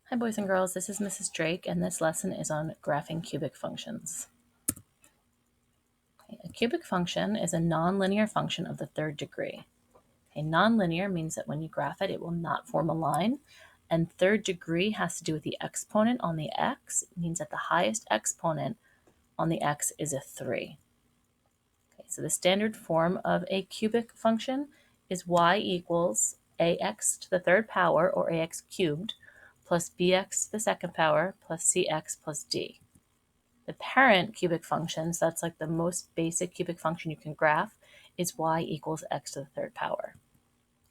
Hi boys and girls, this is Mrs. Drake and this lesson is on graphing cubic functions. A cubic function is a nonlinear function of the third degree. Nonlinear means that when you graph it, it will not form a line, and third degree has to do with the exponent on the x. It means that the highest exponent on the x is a 3. So the standard form of a cubic function is y equals ax to the third power, or ax cubed, plus bx to the second power, plus cx plus d. The parent cubic function, so that's like the most basic cubic function you can graph, is y equals x to the third power.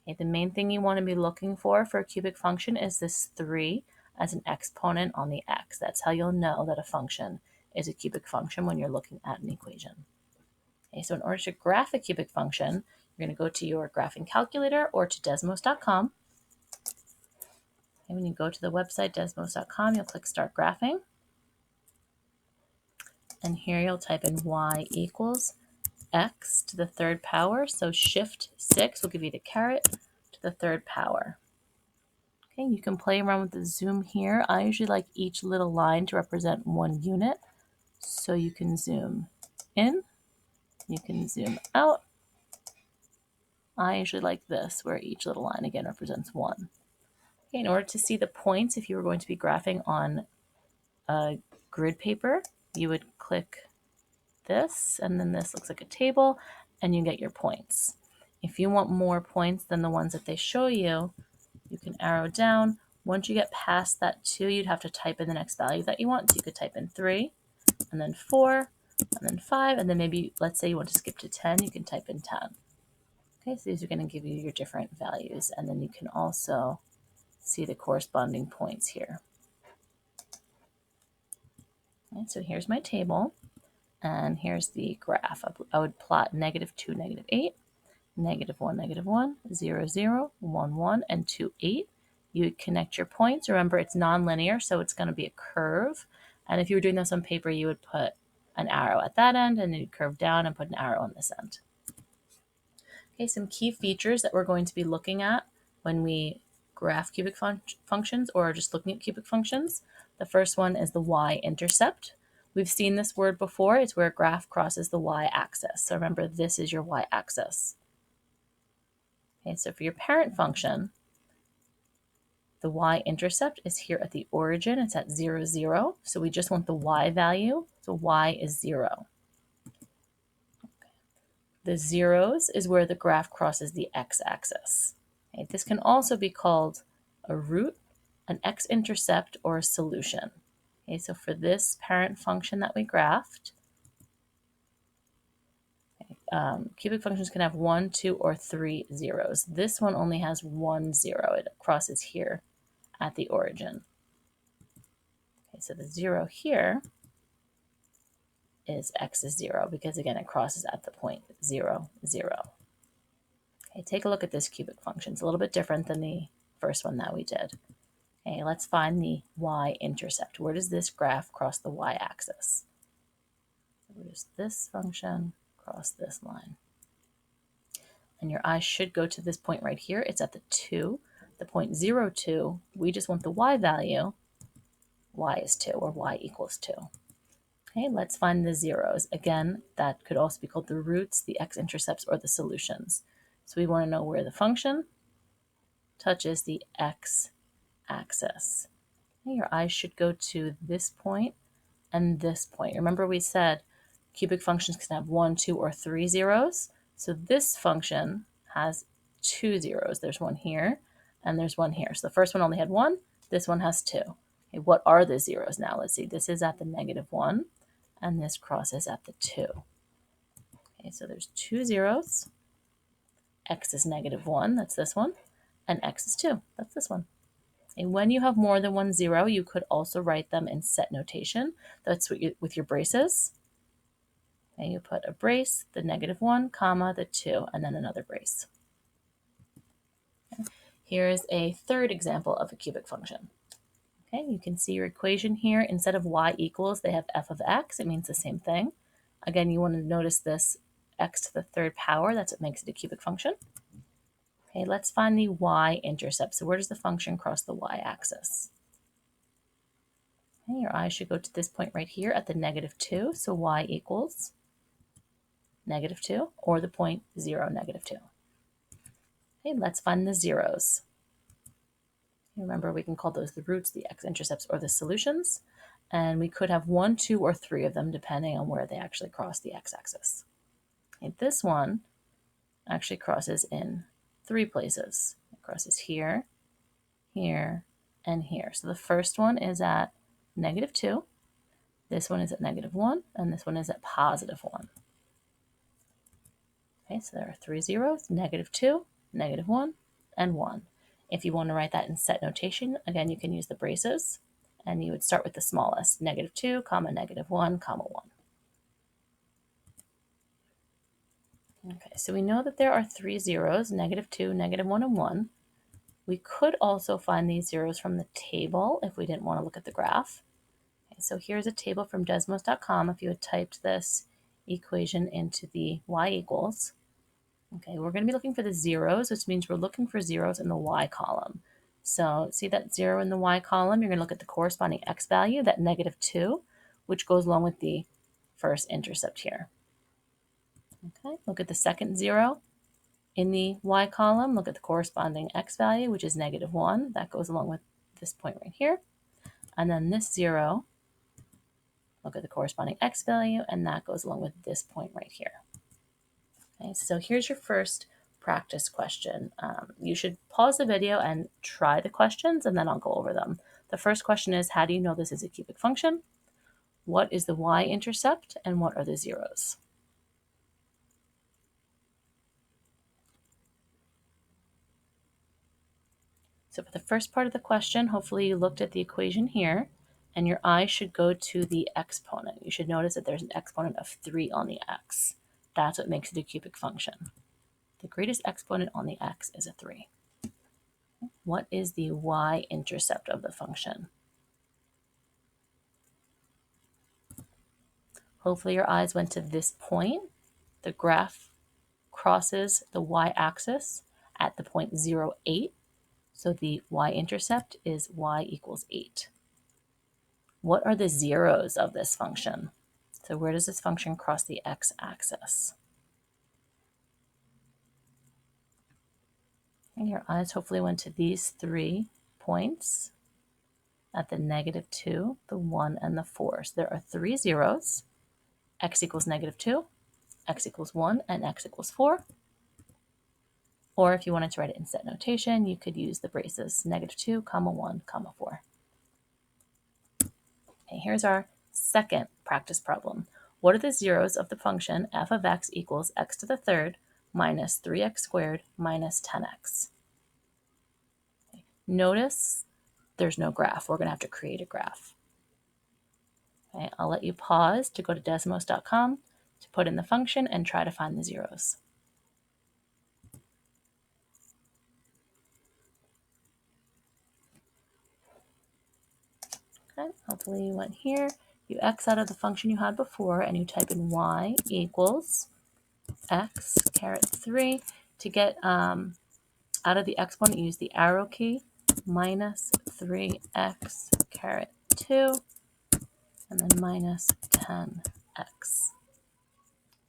The main thing you want to be looking for a cubic function is this 3 as an exponent on the x. That's how you'll know that a function is a cubic function when you're looking at an equation. So in order to graph a cubic function, you're going to go to your graphing calculator or to Desmos.com. When you go to the website Desmos.com, you'll click Start Graphing. And here you'll type in y equals x to the third power. So shift 6 will give you the caret to the third power. Okay, you can play around with the zoom here. I usually like each little line to represent one unit. So you can zoom in, you can zoom out. I usually like this, where each little line again represents one. Okay, in order to see the points, if you were going to be graphing on a grid paper, you would click this, and then this looks like a table, and you get your points. If you want more points than the ones that they show you, you can arrow down. Once you get past that 2, you'd have to type in the next value that you want. So you could type in 3, and then 4, and then 5, and then maybe, let's say you want to skip to 10, you can type in 10. Okay, so these are going to give you your different values, and then you can also see the corresponding points here. Okay, so here's my table, and here's the graph. I would plot -2, -8, -1, -1, 0, 0, 1, 1, and 2, 8. You would connect your points. Remember, it's nonlinear, so it's going to be a curve. And if you were doing this on paper, you would put an arrow at that end, and then you'd curve down and put an arrow on this end. Okay, some key features that we're going to be looking at when we graph cubic functions or just looking at cubic functions. The first one is the y-intercept. We've seen this word before. It's where a graph crosses the y-axis. So remember, this is your y-axis. Okay, so for your parent function, the y-intercept is here at the origin. It's at 0, 0. So we just want the y value. So y is 0. The zeros is where the graph crosses the x-axis. Okay, this can also be called a root, an x-intercept, or a solution. Okay, so for this parent function that we graphed, cubic functions can have 1, 2, or 3 zeros. This one only has 1 0. It crosses here at the origin. Okay, so the 0 here is x is 0 because, again, it crosses at the point 0, 0. Okay, take a look at this cubic function. It's a little bit different than the first one that we did. Okay, let's find the y-intercept. Where does this graph cross the y-axis? Where does this function cross this line? And your eye should go to this point right here. It's at the 2. The point 0, 2, we just want the y value. Y is 2, or y equals 2. Okay, let's find the zeros. Again, that could also be called the roots, the x-intercepts, or the solutions. So we want to know where the function touches the x-axis. Okay, your eyes should go to this point and this point. Remember, we said cubic functions can have 1, 2, or 3 zeros. So this function has 2 zeros. There's one here and there's one here. So the first one only had 1. This one has 2. Okay, what are the zeros now? Let's see. This is at the -1 and this crosses at the 2. Okay, so there's 2 zeros. X is -1. That's this one. And x is 2. That's this one. And when you have more than 1 0, you could also write them in set notation. That's what with your braces. And you put a brace, the -1, comma, the 2, and then another brace. Okay. Here's a third example of a cubic function. Okay, you can see your equation here. Instead of y equals, they have f of x. It means the same thing. Again, you want to notice this x to the third power. That's what makes it a cubic function. Okay, let's find the y-intercept. So where does the function cross the y-axis? Okay, your eye should go to this point right here at the -2, so y equals -2, or the point 0, -2. Okay, let's find the zeros. Remember, we can call those the roots, the x-intercepts, or the solutions. And we could have 1, 2, or 3 of them depending on where they actually cross the x-axis. Okay, this one actually crosses in 3 places. It crosses here, here, and here. So the first one is at -2, this one is at -1, and this one is at +1. Okay, so there are 3 zeros, -2, -1, and 1. If you want to write that in set notation, again, you can use the braces, and you would start with the smallest, -2, -1, 1. Okay, so we know that there are 3 zeros, -2, -1, and 1. We could also find these zeros from the table if we didn't want to look at the graph. Okay, so here's a table from Desmos.com. If you had typed this equation into the y equals, okay, we're going to be looking for the zeros, which means we're looking for zeros in the y column. So see that 0 in the y column, you're going to look at the corresponding x value, that -2, which goes along with the first intercept here. Okay, look at the second 0 in the y column, look at the corresponding x value, which is -1. That goes along with this point right here. And then this 0, look at the corresponding x value, and that goes along with this point right here. Okay, so here's your first practice question. You should pause the video and try the questions, and then I'll go over them. The first question is, how do you know this is a cubic function? What is the y-intercept, and what are the zeros? So for the first part of the question, hopefully you looked at the equation here, and your eye should go to the exponent. You should notice that there's an exponent of 3 on the x. That's what makes it a cubic function. The greatest exponent on the x is a 3. What is the y-intercept of the function? Hopefully your eyes went to this point. The graph crosses the y-axis at the point 0, 8. So the y-intercept is y equals 8. What are the zeros of this function? So where does this function cross the x-axis? And your eyes hopefully went to these 3 points at the -2, the 1, and the 4. So there are 3 zeros, x equals -2, x equals 1, and x equals 4. Or if you wanted to write it in set notation, you could use the braces, -2, 1, 4. Okay, here's our second practice problem. What are the zeros of the function f of x equals x to the third minus 3x squared minus 10x? Okay. Notice there's no graph. We're going to have to create a graph. Okay, I'll let you pause to go to Desmos.com to put in the function and try to find the zeros. Okay, hopefully you went here. You x out of the function you had before and you type in y equals x caret 3. To get out of the exponent, use the arrow key, minus 3x caret 2, and then minus 10x.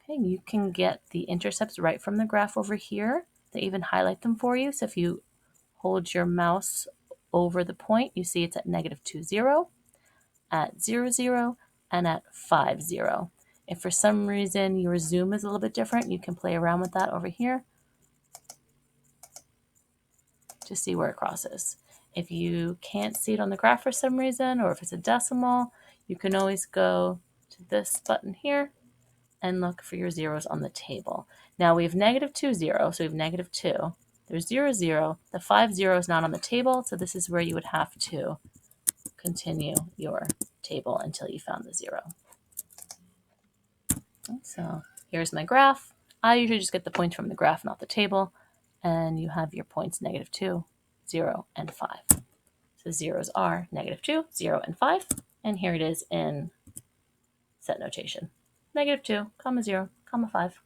Okay, you can get the intercepts right from the graph over here. They even highlight them for you. So if you hold your mouse over the point, you see it's at -2, 0, at 0, 0, and at 5, 0. If for some reason your zoom is a little bit different, you can play around with that over here to see where it crosses. If you can't see it on the graph for some reason, or if it's a decimal, you can always go to this button here and look for your zeros on the table. Now we have -2, 0, so we have -2. There's 0, 0. The 5, 0 is not on the table, so this is where you would have to continue your table until you found the 0. So here's my graph. I usually just get the points from the graph, not the table, and you have your points -2, 0, and 5. So zeros are -2, 0, and 5, and here it is in set notation. -2, 0, 5.